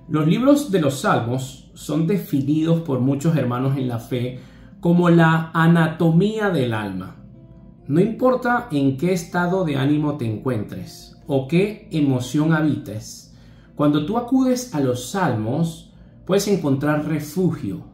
Los libros de los Salmos son definidos por muchos hermanos en la fe como la anatomía del alma. No importa en qué estado de ánimo te encuentres o qué emoción habites, cuando tú acudes a los Salmos puedes encontrar refugio,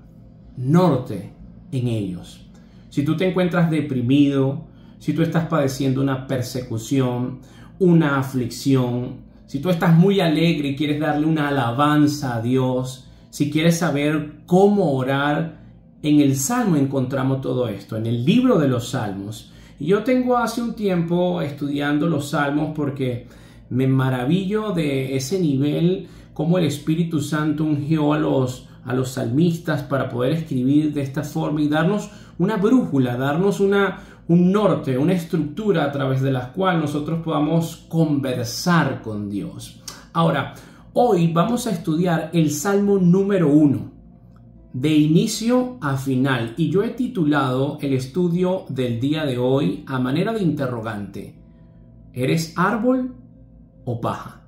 norte en ellos. Si tú te encuentras deprimido, si tú estás padeciendo una persecución, una aflicción, si tú estás muy alegre y quieres darle una alabanza a Dios, si quieres saber cómo orar, en el Salmo encontramos todo esto, en el libro de los Salmos. Y yo tengo hace un tiempo estudiando los Salmos porque me maravillo de ese nivel, cómo el Espíritu Santo ungió a los salmistas para poder escribir de esta forma y darnos una brújula, darnos un norte, una estructura a través de la cual nosotros podamos conversar con Dios. Ahora, hoy vamos a estudiar el Salmo número 1, de inicio a final, y yo he titulado el estudio del día de hoy a manera de interrogante: ¿eres árbol o paja?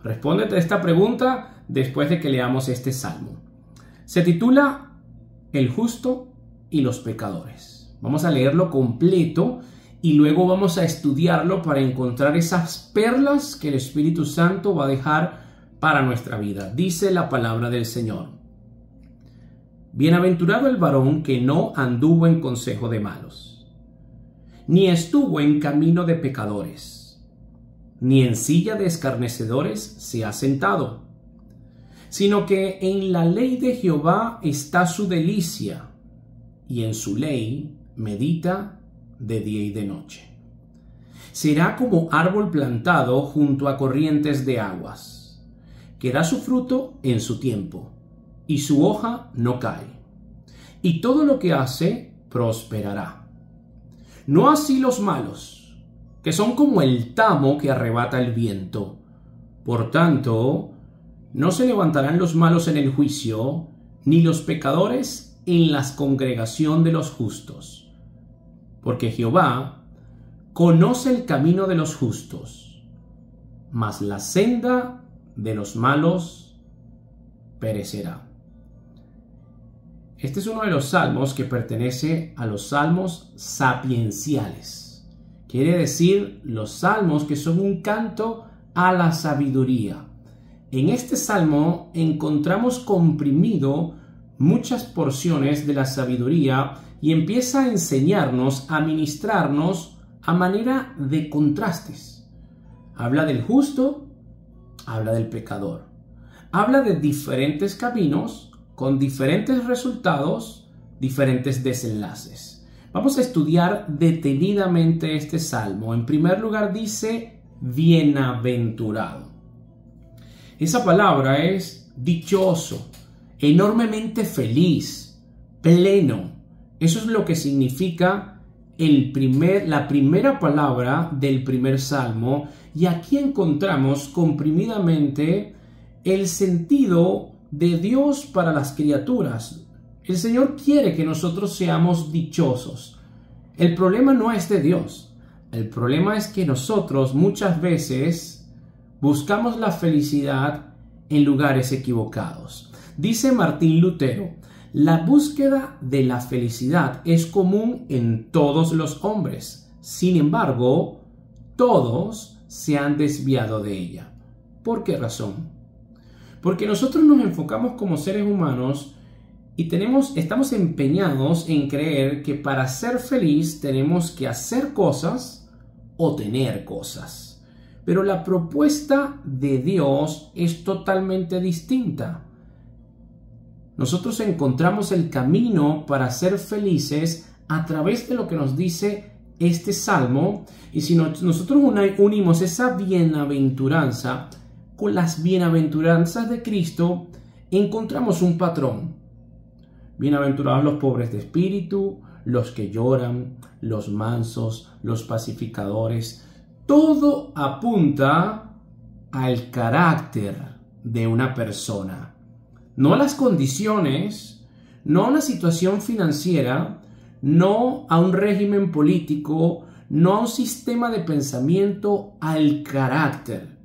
Respóndete a esta pregunta después de que leamos este salmo. Se titula El justo y los pecadores. Vamos a leerlo completo y luego vamos a estudiarlo para encontrar esas perlas que el Espíritu Santo va a dejar para nuestra vida. Dice la palabra del Señor: Bienaventurado el varón que no anduvo en consejo de malos, ni estuvo en camino de pecadores, ni en silla de escarnecedores se ha sentado, sino que en la ley de Jehová está su delicia, y en su ley medita de día y de noche. Será como árbol plantado junto a corrientes de aguas, que da su fruto en su tiempo, y su hoja no cae, y todo lo que hace prosperará. No así los malos, que son como el tamo que arrebata el viento. Por tanto, no se levantarán los malos en el juicio, ni los pecadores en la congregación de los justos. Porque Jehová conoce el camino de los justos, mas la senda de los malos perecerá. Este es uno de los salmos que pertenece a los salmos sapienciales. Quiere decir los salmos que son un canto a la sabiduría. En este salmo encontramos comprimido muchas porciones de la sabiduría y empieza a enseñarnos, a ministrarnos a manera de contrastes. Habla del justo, habla del pecador. Habla de diferentes caminos con diferentes resultados, diferentes desenlaces. Vamos a estudiar detenidamente este salmo. En primer lugar dice bienaventurado. Esa palabra es dichoso, enormemente feliz, pleno. Eso es lo que significa la primera palabra del primer salmo, y aquí encontramos comprimidamente el sentido de Dios para las criaturas. El Señor quiere que nosotros seamos dichosos. El problema no es de Dios. El problema es que nosotros muchas veces buscamos la felicidad en lugares equivocados. Dice Martín Lutero: la búsqueda de la felicidad es común en todos los hombres. Sin embargo, todos se han desviado de ella. ¿Por qué razón? Porque nosotros nos enfocamos como seres humanos y estamos empeñados en creer que para ser feliz tenemos que hacer cosas o tener cosas. Pero la propuesta de Dios es totalmente distinta. Nosotros encontramos el camino para ser felices a través de lo que nos dice este salmo, y si nosotros unimos esa bienaventuranza con las bienaventuranzas de Cristo, encontramos un patrón. Bienaventurados los pobres de espíritu, los que lloran, los mansos, los pacificadores. Todo apunta al carácter de una persona. No a las condiciones, no a una situación financiera, no a un régimen político, no a un sistema de pensamiento, al carácter.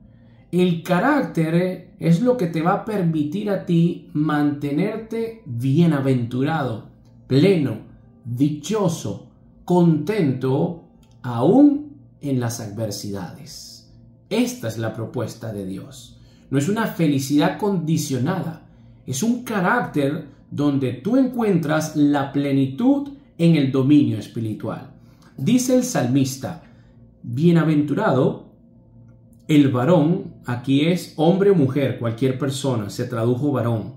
El carácter es lo que te va a permitir a ti mantenerte bienaventurado, pleno, dichoso, contento, aún en las adversidades. Esta es la propuesta de Dios. No es una felicidad condicionada, es un carácter donde tú encuentras la plenitud en el dominio espiritual. Dice el salmista, bienaventurado el varón, aquí es hombre o mujer, cualquier persona, se tradujo varón.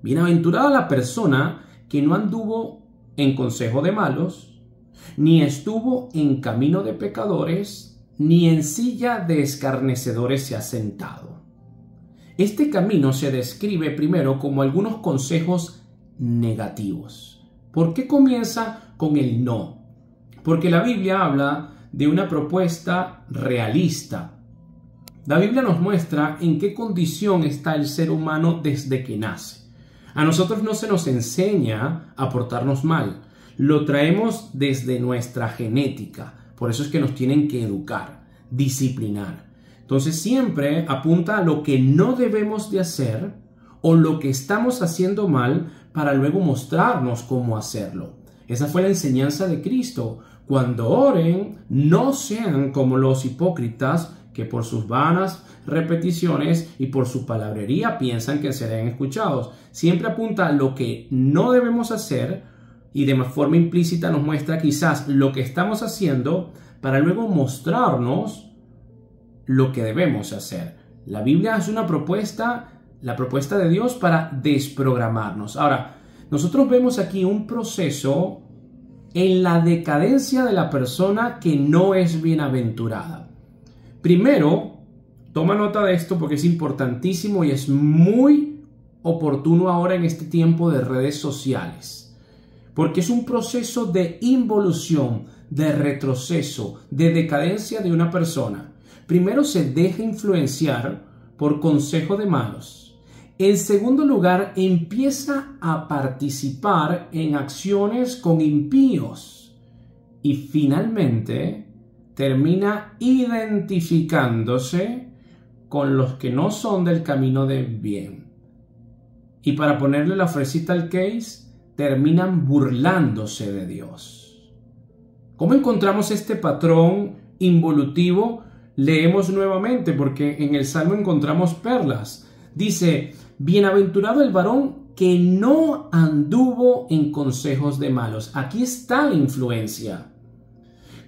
Bienaventurada la persona que no anduvo en consejo de malos, ni estuvo en camino de pecadores, ni en silla de escarnecedores se ha sentado. Este camino se describe primero como algunos consejos negativos. ¿Por qué comienza con el no? Porque la Biblia habla de una propuesta realista. La Biblia nos muestra en qué condición está el ser humano desde que nace. A nosotros no se nos enseña a portarnos mal. Lo traemos desde nuestra genética. Por eso es que nos tienen que educar, disciplinar. Entonces siempre apunta a lo que no debemos de hacer o lo que estamos haciendo mal para luego mostrarnos cómo hacerlo. Esa fue la enseñanza de Cristo. Cuando oren, no sean como los hipócritas que por sus vanas repeticiones y por su palabrería piensan que serán escuchados. Siempre apunta a lo que no debemos hacer y de forma implícita nos muestra quizás lo que estamos haciendo para luego mostrarnos lo que debemos hacer. La Biblia es una propuesta, la propuesta de Dios para desprogramarnos. Ahora, nosotros vemos aquí un proceso en la decadencia de la persona que no es bienaventurada. Primero, toma nota de esto porque es importantísimo y es muy oportuno ahora en este tiempo de redes sociales. Porque es un proceso de involución, de retroceso, de decadencia de una persona. Primero se deja influenciar por consejo de malos. En segundo lugar, empieza a participar en acciones con impíos. Y finalmente termina identificándose con los que no son del camino de bien. Y para ponerle la fresita al case, terminan burlándose de Dios. ¿Cómo encontramos este patrón involutivo? Leemos nuevamente porque en el Salmo encontramos perlas. Dice, bienaventurado el varón que no anduvo en consejos de malos. Aquí está la influencia.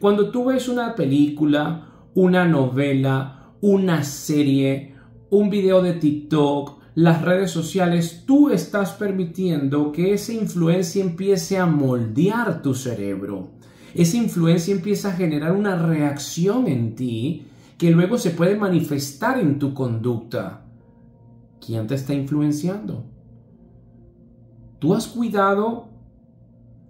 Cuando tú ves una película, una novela, una serie, un video de TikTok, las redes sociales, tú estás permitiendo que esa influencia empiece a moldear tu cerebro. Esa influencia empieza a generar una reacción en ti que luego se puede manifestar en tu conducta. ¿Quién te está influenciando? ¿Tú has cuidado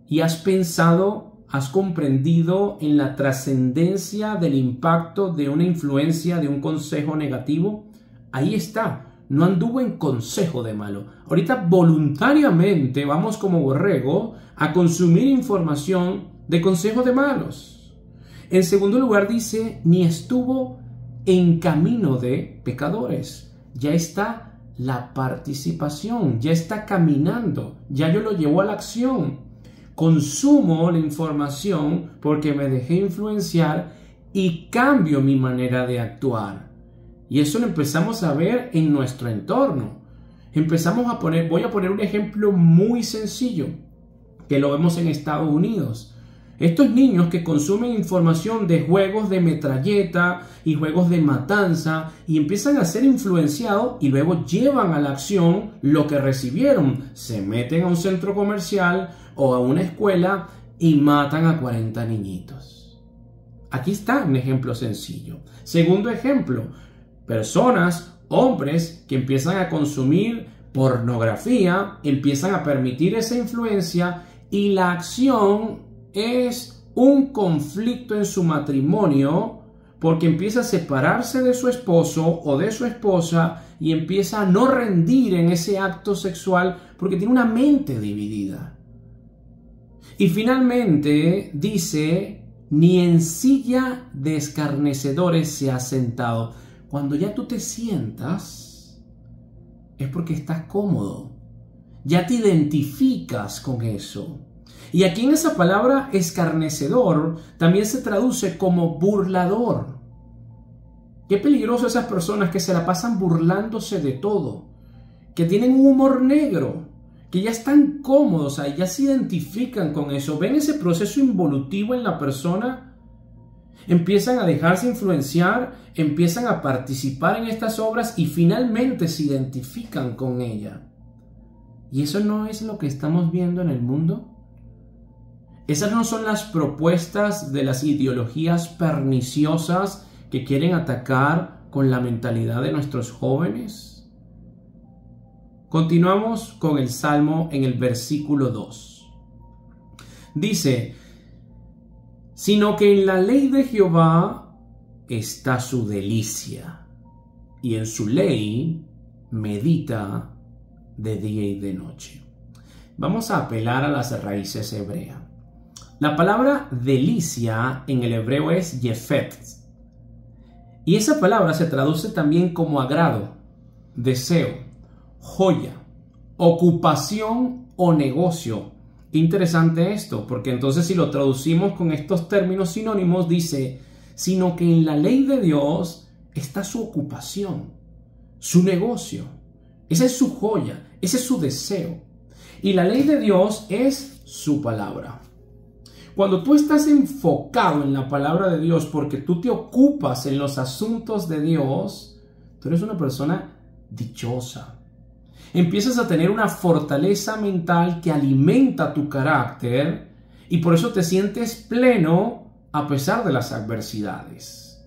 y has pensado, has comprendido en la trascendencia del impacto de una influencia, de un consejo negativo? Ahí está. No anduvo en consejo de malo. Ahorita voluntariamente vamos como borrego a consumir información de consejos de malos. En segundo lugar dice, ni estuvo en camino de pecadores. Ya está la participación, ya está caminando, ya yo lo llevo a la acción. Consumo la información porque me dejé influenciar y cambio mi manera de actuar. Y eso lo empezamos a ver en nuestro entorno. Voy a poner un ejemplo muy sencillo, que lo vemos en Estados Unidos. Estos niños que consumen información de juegos de metralleta y juegos de matanza y empiezan a ser influenciados y luego llevan a la acción lo que recibieron. Se meten a un centro comercial o a una escuela y matan a 40 niñitos. Aquí está un ejemplo sencillo. Segundo ejemplo, personas, hombres que empiezan a consumir pornografía, empiezan a permitir esa influencia y la acción es un conflicto en su matrimonio porque empieza a separarse de su esposo o de su esposa y empieza a no rendir en ese acto sexual porque tiene una mente dividida. Y finalmente dice, ni en silla de escarnecedores se ha sentado. cuando ya tú te sientas, es porque estás cómodo. Ya te identificas con eso. Y aquí en esa palabra escarnecedor también se traduce como burlador. Qué peligroso esas personas que se la pasan burlándose de todo, que tienen un humor negro, que ya están cómodos, ya se identifican con eso, ven ese proceso involutivo en la persona, empiezan a dejarse influenciar, empiezan a participar en estas obras y finalmente se identifican con ella. ¿Y eso no es lo que estamos viendo en el mundo? Esas no son las propuestas de las ideologías perniciosas que quieren atacar con la mentalidad de nuestros jóvenes. Continuamos con el Salmo en el versículo 2. Dice, sino que en la ley de Jehová está su delicia, y en su ley medita de día y de noche. Vamos a apelar a las raíces hebreas. La palabra delicia en el hebreo es yefet. Y esa palabra se traduce también como agrado, deseo, joya, ocupación o negocio. Interesante esto, porque entonces si lo traducimos con estos términos sinónimos, dice, sino que en la ley de Dios está su ocupación, su negocio. Esa es su joya, ese es su deseo. Y la ley de Dios es su palabra. Cuando tú estás enfocado en la palabra de Dios porque tú te ocupas en los asuntos de Dios, tú eres una persona dichosa. Empiezas a tener una fortaleza mental que alimenta tu carácter y por eso te sientes pleno a pesar de las adversidades.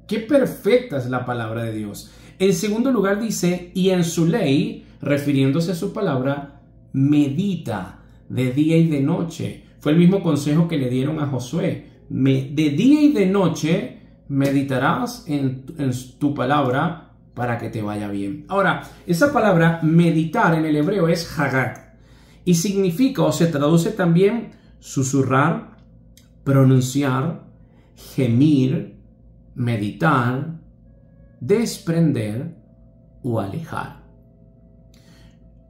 ¡Qué perfecta es la palabra de Dios! En segundo lugar dice, y en su ley, refiriéndose a su palabra, medita de día y de noche. Fue el mismo consejo que le dieron a Josué. De día y de noche meditarás en tu palabra para que te vaya bien. Ahora, esa palabra meditar en el hebreo es hagat y significa o se traduce también susurrar, pronunciar, gemir, meditar, desprender o alejar.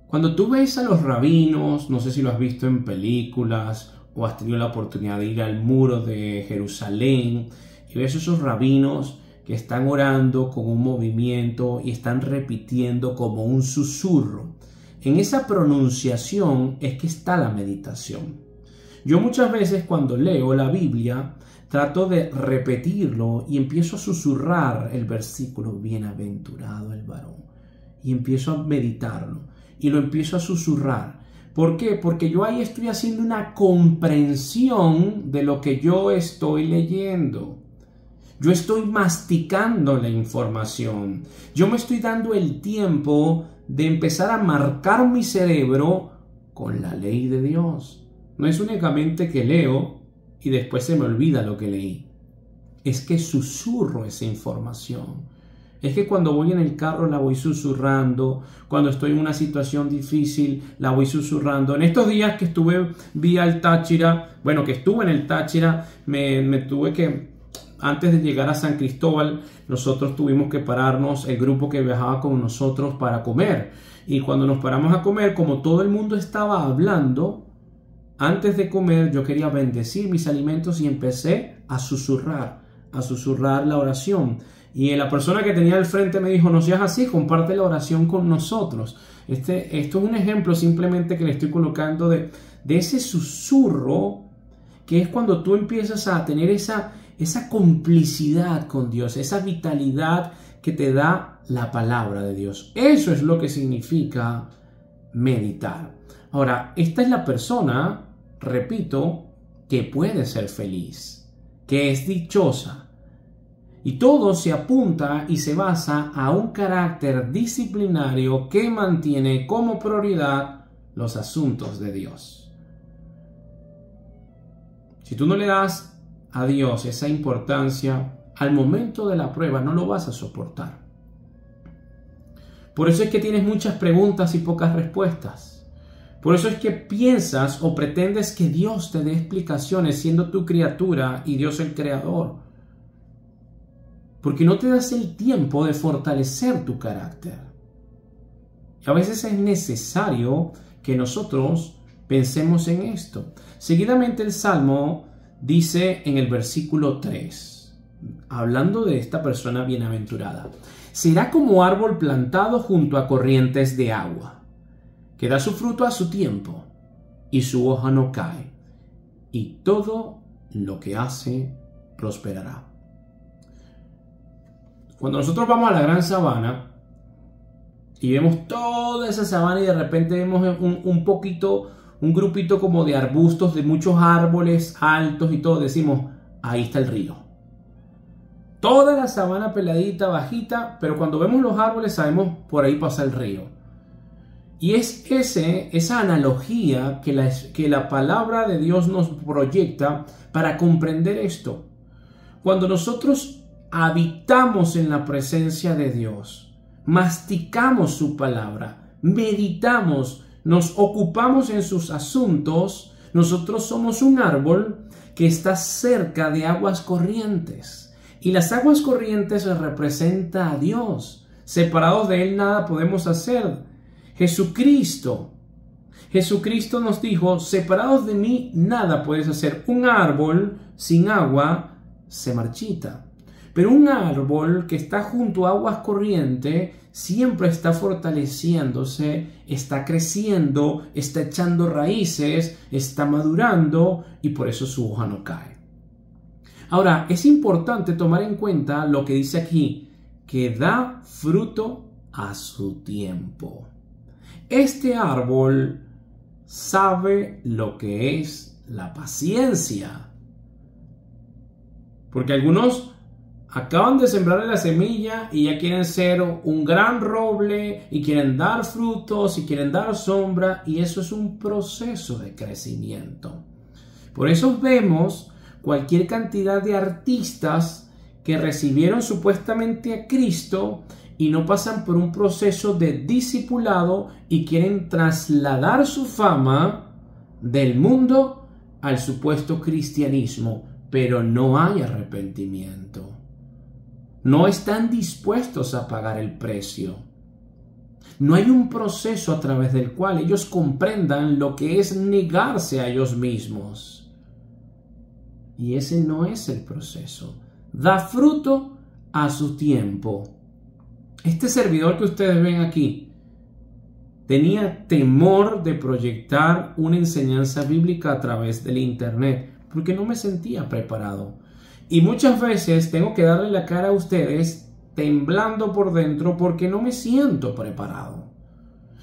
Cuando tú ves a los rabinos, no sé si lo has visto en películas o has tenido la oportunidad de ir al muro de Jerusalén y ves esos rabinos que están orando con un movimiento y están repitiendo como un susurro. En esa pronunciación es que está la meditación. Yo muchas veces cuando leo la Biblia trato de repetirlo y empiezo a susurrar el versículo, bienaventurado el varón, y empiezo a meditarlo y lo empiezo a susurrar. ¿Por qué? Porque yo ahí estoy haciendo una comprensión de lo que yo estoy leyendo. Yo estoy masticando la información. Yo me estoy dando el tiempo de empezar a marcar mi cerebro con la ley de Dios. No es únicamente que leo y después se me olvida lo que leí. Es que susurro esa información. Es que cuando voy en el carro la voy susurrando, cuando estoy en una situación difícil la voy susurrando. En estos días que estuve vía el Táchira, que estuve en el Táchira, me tuve que, antes de llegar a San Cristóbal, nosotros tuvimos que pararnos, el grupo que viajaba con nosotros, para comer. Y cuando nos paramos a comer, como todo el mundo estaba hablando, antes de comer yo quería bendecir mis alimentos y empecé a susurrar la oración. Y la persona que tenía al frente me dijo, no seas así, comparte la oración con nosotros. Esto es un ejemplo simplemente que le estoy colocando de ese susurro, que es cuando tú empiezas a tener esa complicidad con Dios, esa vitalidad que te da la palabra de Dios. Eso es lo que significa meditar. Ahora, esta es la persona, repito, que puede ser feliz, que es dichosa. Y todo se apunta y se basa a un carácter disciplinario que mantiene como prioridad los asuntos de Dios. Si tú no le das a Dios esa importancia, al momento de la prueba no lo vas a soportar. Por eso es que tienes muchas preguntas y pocas respuestas. Por eso es que piensas o pretendes que Dios te dé explicaciones siendo tu criatura y Dios el creador. porque no te das el tiempo de fortalecer tu carácter. Y a veces es necesario que nosotros pensemos en esto. Seguidamente el Salmo dice en el versículo 3, hablando de esta persona bienaventurada: será como árbol plantado junto a corrientes de agua, que da su fruto a su tiempo, y su hoja no cae, y todo lo que hace prosperará. Cuando nosotros vamos a la gran sabana y vemos toda esa sabana y de repente vemos un grupito como de arbustos, de muchos árboles altos y todo, decimos, ahí está el río. Toda la sabana peladita, bajita, pero cuando vemos los árboles sabemos por ahí pasa el río. Y es esa analogía que la palabra de Dios nos proyecta para comprender esto. Cuando nosotros habitamos en la presencia de Dios, masticamos su palabra, meditamos, nos ocupamos en sus asuntos, nosotros somos un árbol que está cerca de aguas corrientes. Y las aguas corrientes representan a Dios. Separados de Él nada podemos hacer. Jesucristo nos dijo, separados de mí nada puedes hacer. Un árbol sin agua se marchita, pero un árbol que está junto a aguas corrientes siempre está fortaleciéndose, está creciendo, está echando raíces, está madurando y por eso su hoja no cae. Ahora, es importante tomar en cuenta lo que dice aquí, que da fruto a su tiempo. Este árbol sabe lo que es la paciencia. Porque algunos acaban de sembrarle la semilla y ya quieren ser un gran roble y quieren dar frutos y quieren dar sombra, y eso es un proceso de crecimiento. Por eso vemos cualquier cantidad de artistas que recibieron supuestamente a Cristo y no pasan por un proceso de discipulado y quieren trasladar su fama del mundo al supuesto cristianismo, pero no hay arrepentimiento. No están dispuestos a pagar el precio. No hay un proceso a través del cual ellos comprendan lo que es negarse a ellos mismos. Y ese no es el proceso. Da fruto a su tiempo. Este servidor que ustedes ven aquí tenía temor de proyectar una enseñanza bíblica a través del internet porque no me sentía preparado. Y muchas veces tengo que darle la cara a ustedes temblando por dentro porque no me siento preparado.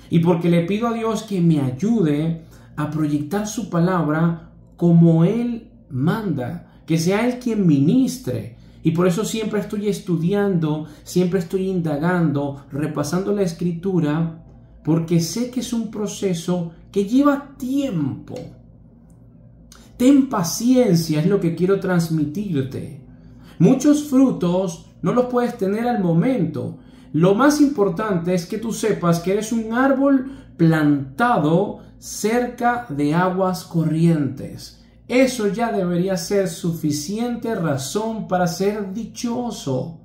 Y porque le pido a Dios que me ayude a proyectar su palabra como Él manda, que sea Él quien ministre. Y por eso siempre estoy estudiando, siempre estoy indagando, repasando la Escritura, porque sé que es un proceso que lleva tiempo. Ten paciencia, es lo que quiero transmitirte. Muchos frutos no los puedes tener al momento. Lo más importante es que tú sepas que eres un árbol plantado cerca de aguas corrientes. Eso ya debería ser suficiente razón para ser dichoso.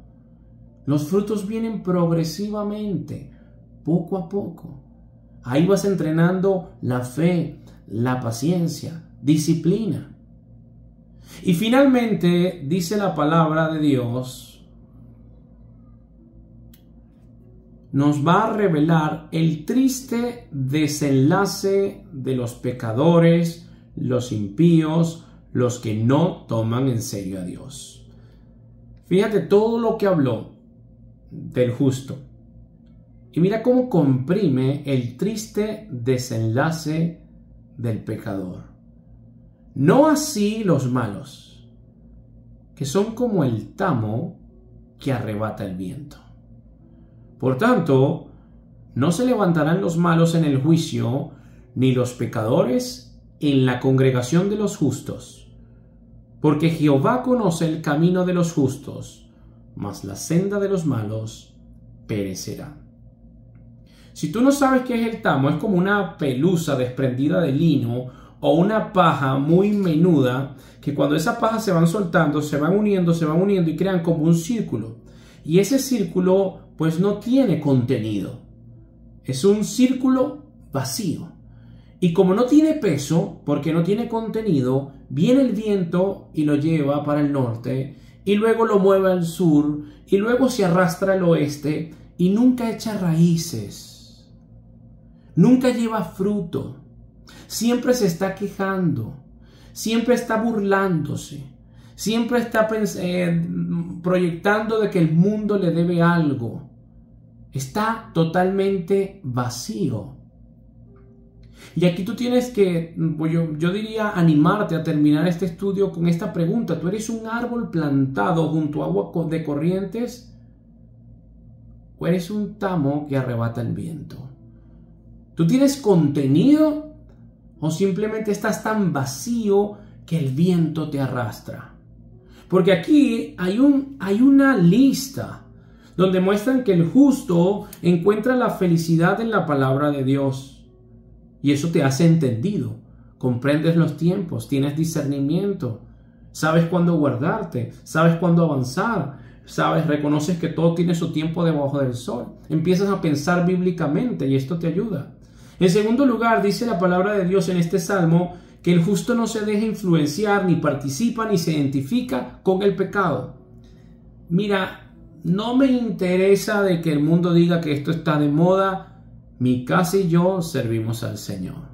Los frutos vienen progresivamente, poco a poco. Ahí vas entrenando la fe, la paciencia, disciplina. Y finalmente dice la palabra de Dios, nos va a revelar el triste desenlace de los pecadores, los impíos, los que no toman en serio a Dios. Fíjate todo lo que habló del justo. Y mira cómo comprime el triste desenlace del pecador. No así los malos, que son como el tamo que arrebata el viento. Por tanto, no se levantarán los malos en el juicio, ni los pecadores en la congregación de los justos, porque Jehová conoce el camino de los justos, mas la senda de los malos perecerá. Si tú no sabes qué es el tamo, es como una pelusa desprendida de lino o una paja muy menuda, que cuando esa paja se van soltando, se van uniendo y crean como un círculo. y ese círculo pues no tiene contenido. Es un círculo vacío. Y como no tiene peso, porque no tiene contenido, viene el viento y lo lleva para el norte, y luego lo mueve al sur, y luego se arrastra al oeste, y nunca echa raíces. Nunca lleva fruto. Siempre se está quejando. Siempre está burlándose. Siempre está proyectando de que el mundo le debe algo. Está totalmente vacío. Y aquí tú tienes que, yo diría, animarte a terminar este estudio con esta pregunta. ¿Tú eres un árbol plantado junto a agua de corrientes? ¿O eres un tamo que arrebata el viento? ¿Tú tienes contenido o simplemente estás tan vacío que el viento te arrastra? Porque aquí hay una lista donde muestran que el justo encuentra la felicidad en la palabra de Dios. Y eso te hace entendido. Comprendes los tiempos, tienes discernimiento, sabes cuándo guardarte, sabes cuándo avanzar, reconoces que todo tiene su tiempo debajo del sol. Empiezas a pensar bíblicamente y esto te ayuda. En segundo lugar, dice la palabra de Dios en este salmo que el justo no se deja influenciar, ni participa, ni se identifica con el pecado. Mira, no me interesa de que el mundo diga que esto está de moda. Mi casa y yo servimos al Señor.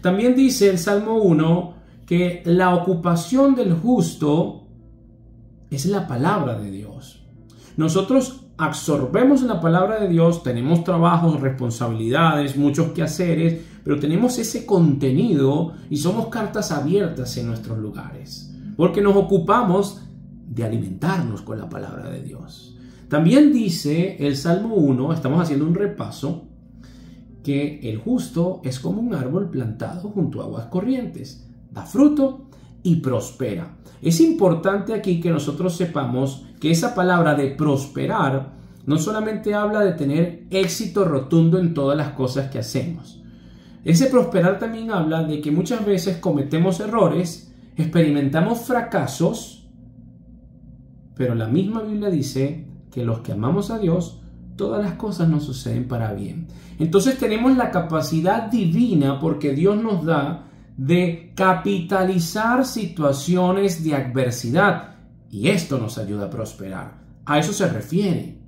También dice el Salmo 1 que la ocupación del justo es la palabra de Dios. Nosotros absorbemos la palabra de Dios, tenemos trabajos, responsabilidades, muchos quehaceres, pero tenemos ese contenido y somos cartas abiertas en nuestros lugares, porque nos ocupamos de alimentarnos con la palabra de Dios. También dice el Salmo 1, estamos haciendo un repaso, que el justo es como un árbol plantado junto a aguas corrientes, da fruto y prospera. Es importante aquí que nosotros sepamos que esa palabra de prosperar no solamente habla de tener éxito rotundo en todas las cosas que hacemos. Ese prosperar también habla de que muchas veces cometemos errores, experimentamos fracasos, pero la misma Biblia dice que los que amamos a Dios, todas las cosas nos suceden para bien. Entonces tenemos la capacidad divina, porque Dios nos da, de capitalizar situaciones de adversidad. Y esto nos ayuda a prosperar. A eso se refiere.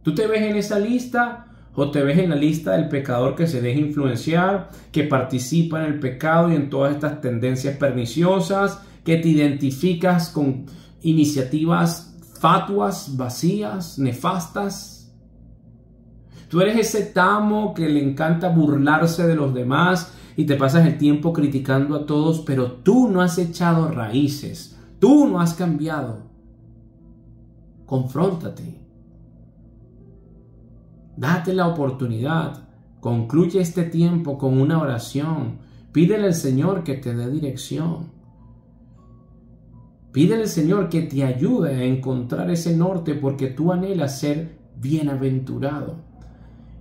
¿Tú te ves en esa lista? ¿O te ves en la lista del pecador que se deja influenciar, que participa en el pecado y en todas estas tendencias perniciosas, que te identificas con iniciativas fatuas, vacías, nefastas? Tú eres ese tamo que le encanta burlarse de los demás y te pasas el tiempo criticando a todos, pero tú no has echado raíces, tú no has cambiado. Confróntate. Date la oportunidad. Concluye este tiempo con una oración. Pídele al Señor que te dé dirección. Pídele al Señor que te ayude a encontrar ese norte, porque tú anhelas ser bienaventurado.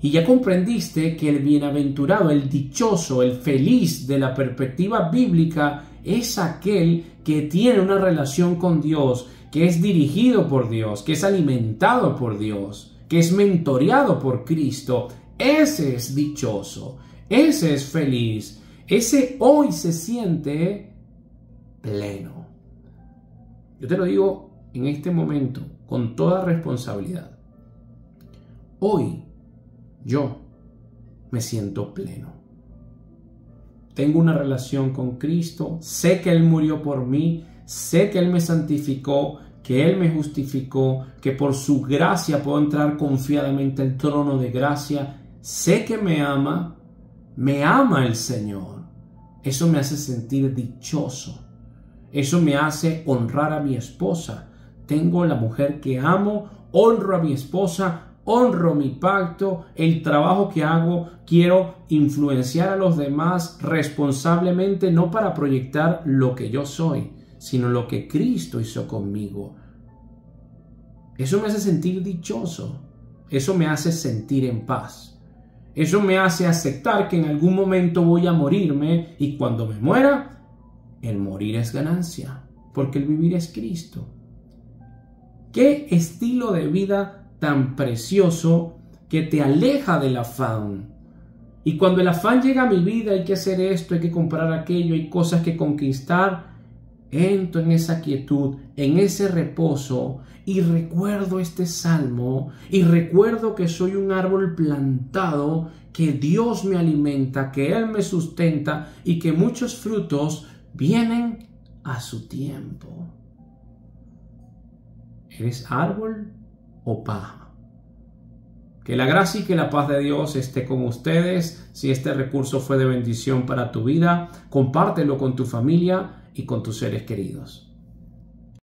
Y ya comprendiste que el bienaventurado, el dichoso, el feliz de la perspectiva bíblica es aquel que tiene una relación con Dios, que es dirigido por Dios, que es alimentado por Dios, que es mentoreado por Cristo. Ese es dichoso, ese es feliz, ese hoy se siente pleno. Yo te lo digo en este momento con toda responsabilidad. Hoy yo me siento pleno. Tengo una relación con Cristo, sé que Él murió por mí, sé que Él me santificó, que Él me justificó, que por su gracia puedo entrar confiadamente al trono de gracia. Sé que me ama el Señor. Eso me hace sentir dichoso. Eso me hace honrar a mi esposa. Tengo la mujer que amo, honro a mi esposa, honro mi pacto, el trabajo que hago, quiero influenciar a los demás responsablemente, no para proyectar lo que yo soy, sino lo que Cristo hizo conmigo. Eso me hace sentir dichoso. Eso me hace sentir en paz. Eso me hace aceptar que en algún momento voy a morirme, y cuando me muera, el morir es ganancia. porque el vivir es Cristo. Qué estilo de vida tan precioso que te aleja del afán. Y cuando el afán llega a mi vida, hay que hacer esto, hay que comprar aquello, hay cosas que conquistar, entro en esa quietud, en ese reposo y recuerdo este salmo y recuerdo que soy un árbol plantado, que Dios me alimenta, que Él me sustenta y que muchos frutos vienen a su tiempo. ¿Eres árbol o paja? Que la gracia y que la paz de Dios esté con ustedes. Si este recurso fue de bendición para tu vida, compártelo con tu familia y con tus seres queridos.